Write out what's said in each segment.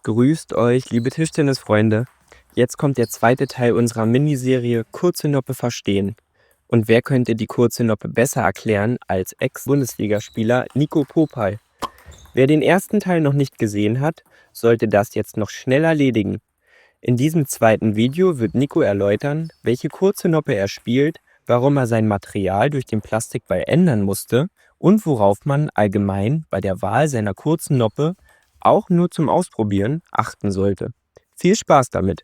Grüßt euch, liebe Tischtennisfreunde. Jetzt kommt der zweite Teil unserer Miniserie Kurze Noppe verstehen. Und wer könnte die kurze Noppe besser erklären als Ex-Bundesligaspieler Nico Popal? Wer den ersten Teil noch nicht gesehen hat, sollte das jetzt noch schnell erledigen. In diesem zweiten Video wird Nico erläutern, welche kurze Noppe er spielt, warum er sein Material durch den Plastikball ändern musste und worauf man allgemein bei der Wahl seiner kurzen Noppe auch nur zum Ausprobieren achten sollte. Viel Spaß damit!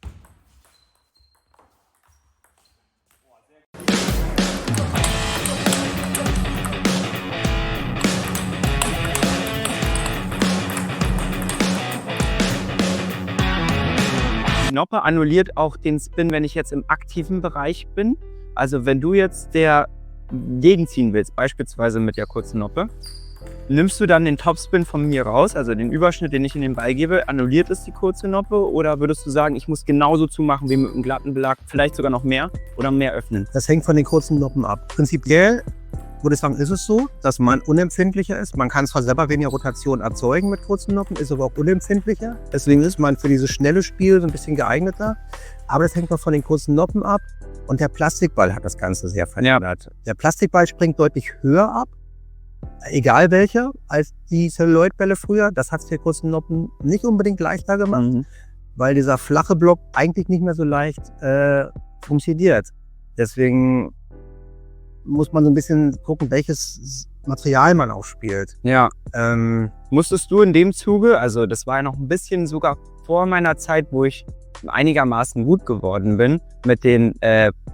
Die Noppe annulliert auch den Spin, wenn ich jetzt im aktiven Bereich bin. Also wenn du jetzt der gegenziehen willst, beispielsweise mit der kurzen Noppe, nimmst du dann den Topspin von mir raus, also den Überschnitt, den ich in den Ball gebe, annulliert es die kurze Noppe, oder würdest du sagen, ich muss genauso zumachen wie mit einem glatten Belag, vielleicht sogar noch mehr oder mehr öffnen? Das hängt von den kurzen Noppen ab. Prinzipiell würde ich sagen, ist es so, dass man unempfindlicher ist. Man kann zwar selber weniger Rotation erzeugen mit kurzen Noppen, ist aber auch unempfindlicher. Deswegen ist man für dieses schnelle Spiel so ein bisschen geeigneter. Aber das hängt noch von den kurzen Noppen ab. Und der Plastikball hat das Ganze sehr verändert. Ja. Der Plastikball springt deutlich höher ab, egal welcher, als die Celluloidbälle früher. Das hat es der kurzen Noppen nicht unbedingt leichter gemacht, weil dieser flache Block eigentlich nicht mehr so leicht funktioniert. Deswegen muss man so ein bisschen gucken, welches Material man auch spielt. Ja. Musstest du in dem Zuge, also das war ja noch ein bisschen sogar vor meiner Zeit, wo ich einigermaßen gut geworden bin mit den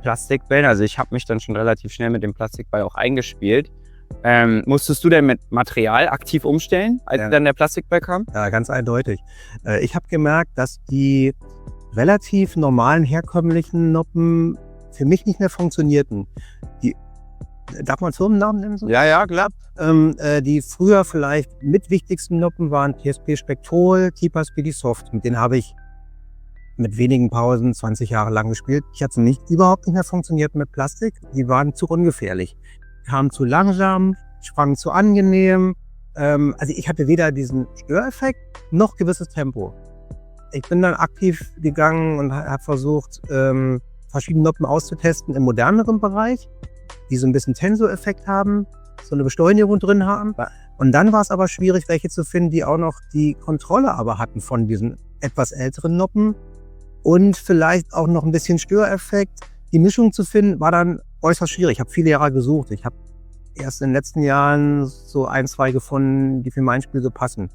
Plastikbällen, also ich habe mich dann schon relativ schnell mit dem Plastikball auch eingespielt. Musstest du denn mit Material aktiv umstellen, als dann der Plastikball kam? Ja, ganz eindeutig. Ich habe gemerkt, dass die relativ normalen, herkömmlichen Noppen für mich nicht mehr funktionierten. Darf man Firmennamen nennen? So? Ja, klar. Die früher vielleicht mit wichtigsten Noppen waren TSP Spectrol, Keeper Speedy Soft. Mit denen habe ich mit wenigen Pausen 20 Jahre lang gespielt. Ich hatte überhaupt nicht mehr funktioniert mit Plastik. Die waren zu ungefährlich. Kamen zu langsam, sprangen zu angenehm. Also ich hatte weder diesen Störeffekt noch gewisses Tempo. Ich bin dann aktiv gegangen und habe versucht, verschiedene Noppen auszutesten im moderneren Bereich, die so ein bisschen Tensoreffekt haben, so eine Beschleunigung drin haben. Und dann war es aber schwierig, welche zu finden, die auch noch die Kontrolle aber hatten von diesen etwas älteren Noppen und vielleicht auch noch ein bisschen Störeffekt. Die Mischung zu finden, war dann äußerst schwierig. Ich habe viele Jahre gesucht. Ich habe erst in den letzten Jahren so ein, zwei gefunden, die für mein Spiel so passen.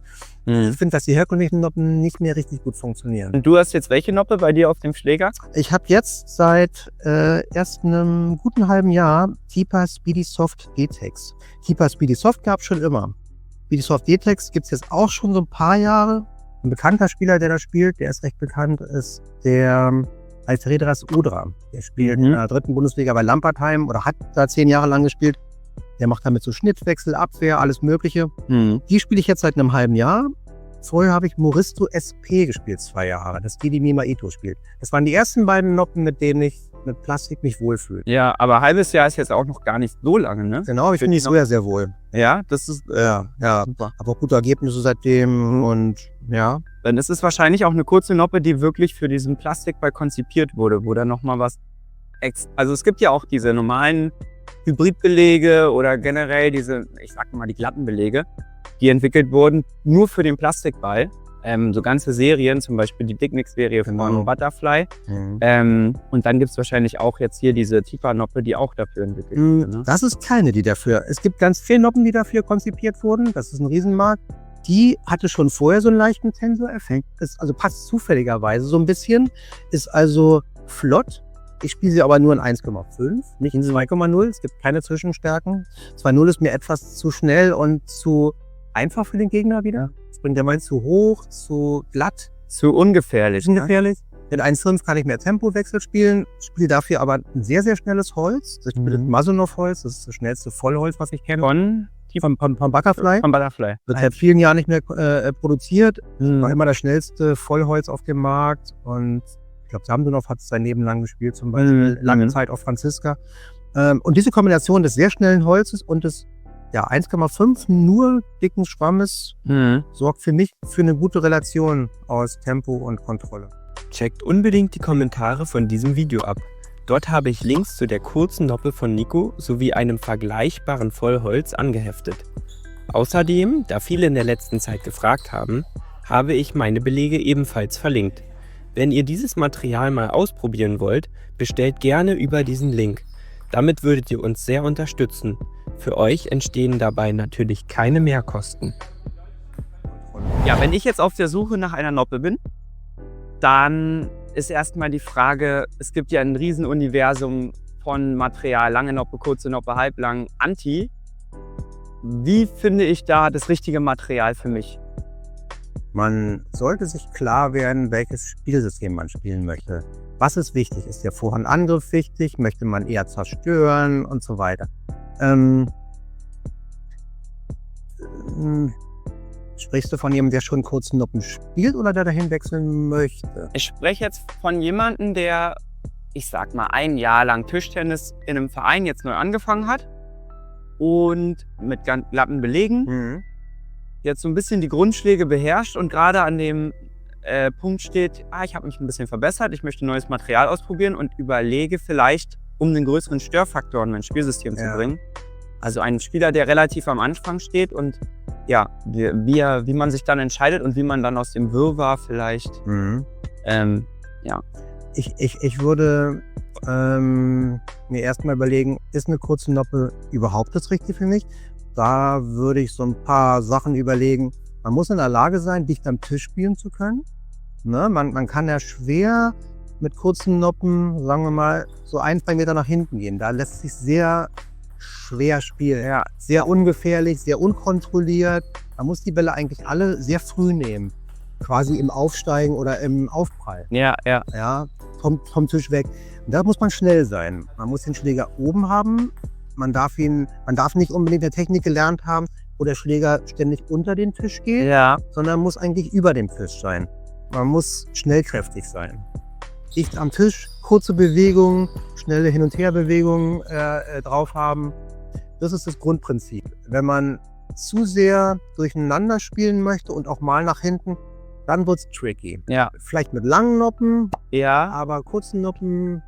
Ich finde, dass die herkömmlichen Noppen nicht mehr richtig gut funktionieren. Und du hast jetzt welche Noppe bei dir auf dem Schläger? Ich habe jetzt seit erst einem guten halben Jahr Keeper Speedy Soft G-Tex. Keeper Speedy Soft gab es schon immer. Speedy Soft G-Tex gibt es jetzt auch schon so ein paar Jahre. Ein bekannter Spieler, der da spielt, der ist recht bekannt, ist der Alfredas Odra. Der spielt in der 3. Bundesliga bei Lampertheim oder hat da 10 Jahre lang gespielt. Der macht damit so Schnittwechsel, Abwehr, alles Mögliche. Die spiele ich jetzt seit einem halben Jahr. Vorher habe ich Moristo SP gespielt, 2 Jahre. Das ist die Mima Ito spielt. Das waren die ersten beiden Noppen, mit denen ich mit Plastik mich wohlfühle. Ja, aber halbes Jahr ist jetzt auch noch gar nicht so lange, ne? Genau, ich finde mich sehr, sehr wohl. Ja, das ist ja, super. Aber auch gute Ergebnisse seitdem und ja. Dann ist es wahrscheinlich auch eine kurze Noppe, die wirklich für diesen Plastikball konzipiert wurde, wo dann nochmal was also es gibt ja auch diese normalen Hybridbelege oder generell diese, ich sag mal, die glatten Belege, die entwickelt wurden nur für den Plastikball. So ganze Serien, zum Beispiel die Dicknix-Serie von Butterfly. Und dann gibt es wahrscheinlich auch jetzt hier diese Tipa-Noppe, die auch dafür entwickelt wurde. Ne? Das ist keine, die dafür. Es gibt ganz viele Noppen, die dafür konzipiert wurden. Das ist ein Riesenmarkt. Die hatte schon vorher so einen leichten Tensoreffekt. Also passt zufälligerweise so ein bisschen. Ist also flott. Ich spiele sie aber nur in 1,5, nicht in 2,0. Es gibt keine Zwischenstärken. 2,0 ist mir etwas zu schnell und zu einfach für den Gegner wieder. Das bringt der Mann zu hoch, zu glatt. Zu ungefährlich. Ungefährlich. Mit 1,5 kann ich mehr Tempowechsel spielen. Spiele dafür aber ein sehr, sehr schnelles Holz. Ich spiele Masunov-Holz. Das ist das schnellste Vollholz, was ich kenne. Von Butterfly. Von Butterfly. Wird seit vielen Jahren nicht mehr produziert. War immer das schnellste Vollholz auf dem Markt. Und ich glaube, Samsonov hat es sein Leben lang gespielt, zum Beispiel lange Zeit auf Franziska. Und diese Kombination des sehr schnellen Holzes und des Ja, 1,5 nur dicken Schwammes sorgt für mich für eine gute Relation aus Tempo und Kontrolle. Checkt unbedingt die Kommentare von diesem Video ab. Dort habe ich Links zu der kurzen Noppe von Nico sowie einem vergleichbaren Vollholz angeheftet. Außerdem, da viele in der letzten Zeit gefragt haben, habe ich meine Belege ebenfalls verlinkt. Wenn ihr dieses Material mal ausprobieren wollt, bestellt gerne über diesen Link. Damit würdet ihr uns sehr unterstützen. Für euch entstehen dabei natürlich keine Mehrkosten. Ja, wenn ich jetzt auf der Suche nach einer Noppe bin, dann ist erstmal die Frage, es gibt ja ein Riesenuniversum von Material, lange Noppe, kurze Noppe, halblang, Anti. Wie finde ich da das richtige Material für mich? Man sollte sich klar werden, welches Spielsystem man spielen möchte. Was ist wichtig? Ist der Vorhandangriff wichtig? Möchte man eher zerstören und so weiter? Sprichst du von jemandem, der schon kurze Noppen spielt oder der dahin wechseln möchte? Ich spreche jetzt von jemandem, der, ich sag mal, 1 Jahr lang Tischtennis in einem Verein jetzt neu angefangen hat und mit ganz glatten Belegen jetzt so ein bisschen die Grundschläge beherrscht und gerade an dem Punkt steht, ich habe mich ein bisschen verbessert, ich möchte neues Material ausprobieren und überlege vielleicht, um einen größeren Störfaktor in mein Spielsystem zu bringen. Also ein Spieler, der relativ am Anfang steht und ja, wie man sich dann entscheidet und wie man dann aus dem Wirrwarr vielleicht, ja. Ich würde mir erstmal überlegen, ist eine kurze Noppe überhaupt das Richtige für mich? Da würde ich so ein paar Sachen überlegen. Man muss in der Lage sein, dicht am Tisch spielen zu können. Ne? Man kann ja schwer mit kurzen Noppen, sagen wir mal, so 1-2 Meter nach hinten gehen. Da lässt sich sehr schwer spielen. Ja, sehr ungefährlich, sehr unkontrolliert. Man muss die Bälle eigentlich alle sehr früh nehmen. Quasi im Aufsteigen oder im Aufprall. Ja. Ja, vom Tisch weg. Und da muss man schnell sein. Man muss den Schläger oben haben. Man darf nicht unbedingt eine Technik gelernt haben, wo der Schläger ständig unter den Tisch geht, sondern muss eigentlich über dem Tisch sein. Man muss schnellkräftig sein. Dicht am Tisch, kurze Bewegungen, schnelle Hin- und Herbewegungen drauf haben. Das ist das Grundprinzip. Wenn man zu sehr durcheinander spielen möchte und auch mal nach hinten, dann wird es tricky. Ja. Vielleicht mit langen Noppen, Ja. aber kurzen Noppen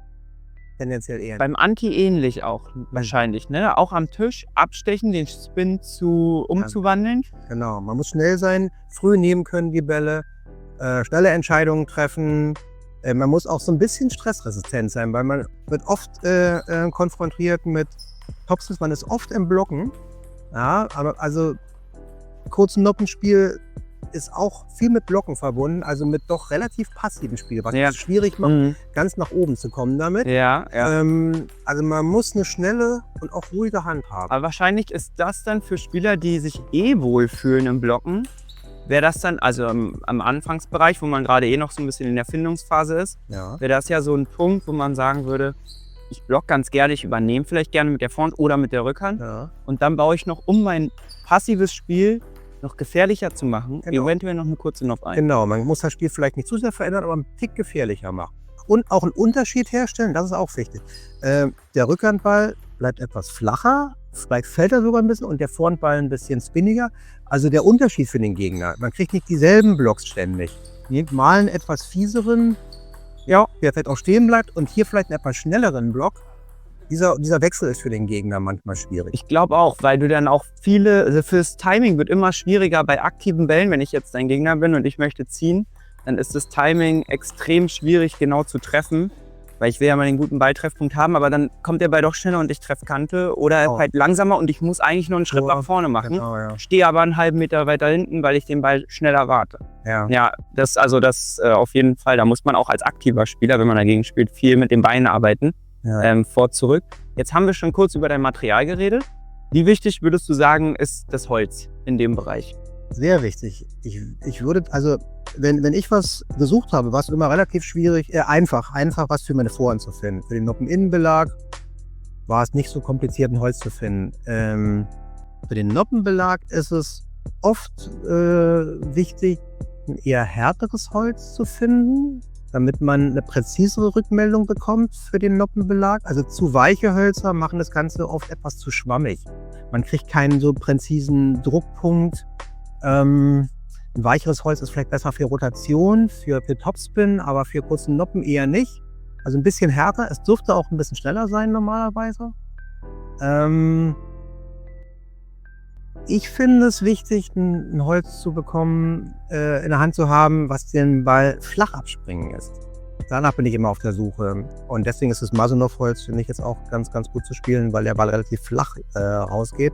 tendenziell eher. Beim Anti ähnlich auch wahrscheinlich, ne? Auch am Tisch abstechen, den Spin umzuwandeln. Genau, man muss schnell sein, früh nehmen können die Bälle, schnelle Entscheidungen treffen. Man muss auch so ein bisschen stressresistent sein, weil man wird oft konfrontiert mit Topspins, man ist oft im Blocken. Ja, aber also kurzen Noppenspiel ist auch viel mit Blocken verbunden, also mit doch relativ passiven Spiel, was es schwierig macht, ganz nach oben zu kommen damit. Also man muss eine schnelle und auch ruhige Hand haben. Aber wahrscheinlich ist das dann für Spieler, die sich wohlfühlen im Blocken, wäre das dann, also am Anfangsbereich, wo man gerade noch so ein bisschen in der Findungsphase ist, wäre das ja so ein Punkt, wo man sagen würde, ich block ganz gerne, ich übernehme vielleicht gerne mit der Vorhand oder mit der Rückhand und dann baue ich noch, um mein passives Spiel noch gefährlicher zu machen, eventuell noch eine kurze Noppe ein. Genau, man muss das Spiel vielleicht nicht zu sehr verändern, aber einen Tick gefährlicher machen. Und auch einen Unterschied herstellen, das ist auch wichtig. Der Rückhandball bleibt etwas flacher, vielleicht fällt er sogar ein bisschen und der Vorhandball ein bisschen spinniger. Also der Unterschied für den Gegner, man kriegt nicht dieselben Blocks ständig. Mal einen etwas fieseren, der vielleicht auch stehen bleibt und hier vielleicht einen etwas schnelleren Block. Dieser Wechsel ist für den Gegner manchmal schwierig. Ich glaube auch, weil du dann auch also fürs Timing wird immer schwieriger bei aktiven Bällen. Wenn ich jetzt dein Gegner bin und ich möchte ziehen, dann ist das Timing extrem schwierig genau zu treffen, weil ich will ja mal den guten Balltreffpunkt haben, aber dann kommt der Ball doch schneller und ich treffe Kante oder halt langsamer und ich muss eigentlich nur einen Schritt nach vorne machen, stehe aber einen halben Meter weiter hinten, weil ich den Ball schneller warte. Ja, das auf jeden Fall, da muss man auch als aktiver Spieler, wenn man dagegen spielt, viel mit den Beinen arbeiten. Vor, zurück. Jetzt haben wir schon kurz über dein Material geredet. Wie wichtig würdest du sagen, ist das Holz in dem Bereich? Sehr wichtig. Ich würde, also wenn ich was gesucht habe, war es immer relativ schwierig, einfach was für meine Vorhand zu finden. Für den Noppeninnenbelag war es nicht so kompliziert, ein Holz zu finden. Für den Noppenbelag ist es oft wichtig, ein eher härteres Holz zu finden. damit man eine präzisere Rückmeldung bekommt für den Noppenbelag. Also zu weiche Hölzer machen das Ganze oft etwas zu schwammig. Man kriegt keinen so präzisen Druckpunkt. Ein weicheres Holz ist vielleicht besser für Rotation, für Topspin, aber für kurzen Noppen eher nicht. Also ein bisschen härter. Es dürfte auch ein bisschen schneller sein normalerweise. Ich finde es wichtig, ein Holz zu bekommen, in der Hand zu haben, was den Ball flach abspringen lässt. Danach bin ich immer auf der Suche. Und deswegen ist das Masunov-Holz, finde ich, jetzt auch ganz, ganz gut zu spielen, weil der Ball relativ flach rausgeht,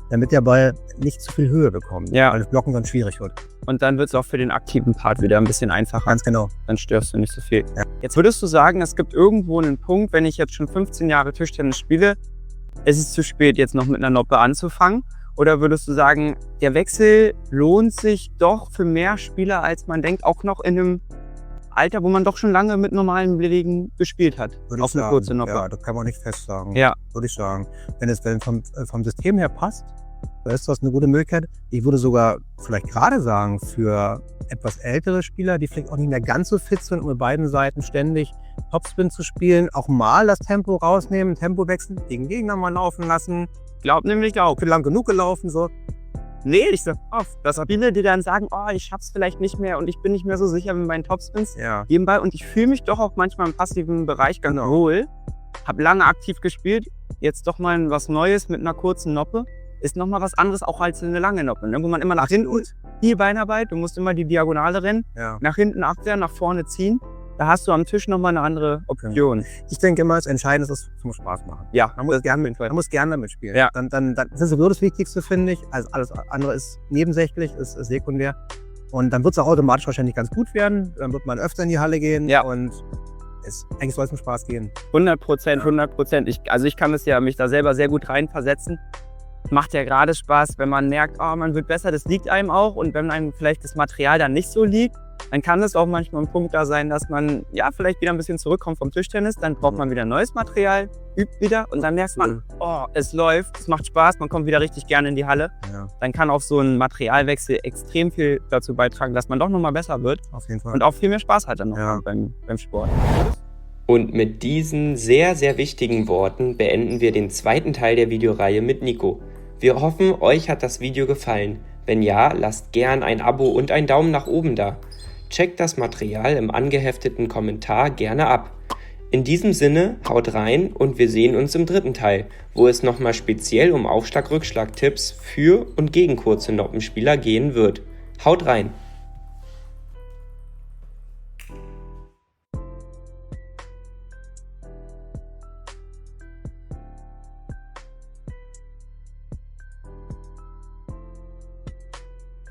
damit der Ball nicht zu viel Höhe bekommt, weil das Blocken dann schwierig wird. Und dann wird es auch für den aktiven Part wieder ein bisschen einfacher. Ganz genau. Dann störst du nicht so viel. Ja. Jetzt würdest du sagen, es gibt irgendwo einen Punkt, wenn ich jetzt schon 15 Jahre Tischtennis spiele, ist es zu spät, jetzt noch mit einer Noppe anzufangen? Oder würdest du sagen, der Wechsel lohnt sich doch für mehr Spieler, als man denkt, auch noch in einem Alter, wo man doch schon lange mit normalen Belegen gespielt hat? Würde auf ich eine sagen. kurze Noppe. Ja, das kann man nicht fest sagen. Ja. Würde ich sagen. Wenn es vom System her passt, dann ist das eine gute Möglichkeit. Ich würde sogar vielleicht gerade sagen, für etwas ältere Spieler, die vielleicht auch nicht mehr ganz so fit sind, um mit beiden Seiten ständig Topspin zu spielen, auch mal das Tempo rausnehmen, Tempo wechseln, den Gegner mal laufen lassen. Glaub nämlich auch. Ich bin lang genug gelaufen, so. Nee, ich sag auf. Dass Spieler, die dann sagen, oh, ich schaff's vielleicht nicht mehr und ich bin nicht mehr so sicher mit meinen Topspins. Ja. Nebenbei. Und ich fühle mich doch auch manchmal im passiven Bereich ganz wohl. Hab lange aktiv gespielt. Jetzt doch mal was Neues mit einer kurzen Noppe. Ist nochmal was anderes auch als eine lange Noppe. Ne? Wo man immer nach hinten, viel Beinarbeit, du musst immer die Diagonale rennen, nach hinten abwehren, nach vorne ziehen. Da hast du am Tisch nochmal eine andere Option. Ich denke immer, das Entscheidende ist, es muss Spaß machen. Ja, man muss gerne damit spielen. Ja. Dann das ist sowieso das Wichtigste, finde ich. Also alles andere ist nebensächlich, ist sekundär. Und dann wird es auch automatisch wahrscheinlich ganz gut werden. Dann wird man öfter in die Halle gehen. Ja. Und eigentlich soll es mit Spaß gehen. 100%. Ich kann es ja mich da selber sehr gut reinversetzen. Macht ja gerade Spaß, wenn man merkt, oh, man wird besser, das liegt einem auch. Und wenn einem vielleicht das Material dann nicht so liegt, dann kann es auch manchmal ein Punkt da sein, dass man ja vielleicht wieder ein bisschen zurückkommt vom Tischtennis. Dann braucht man wieder neues Material, übt wieder und dann merkt man, oh, es läuft, es macht Spaß, man kommt wieder richtig gerne in die Halle. Ja. Dann kann auch so ein Materialwechsel extrem viel dazu beitragen, dass man doch nochmal besser wird. Auf jeden Fall. Und auch viel mehr Spaß hat dann noch beim Sport. Und mit diesen sehr, sehr wichtigen Worten beenden wir den zweiten Teil der Videoreihe mit Nico. Wir hoffen, euch hat das Video gefallen. Wenn ja, lasst gern ein Abo und einen Daumen nach oben da. Checkt das Material im angehefteten Kommentar gerne ab. In diesem Sinne, haut rein und wir sehen uns im dritten Teil, wo es nochmal speziell um Aufschlag-Rückschlag-Tipps für und gegen kurze Noppenspieler gehen wird. Haut rein!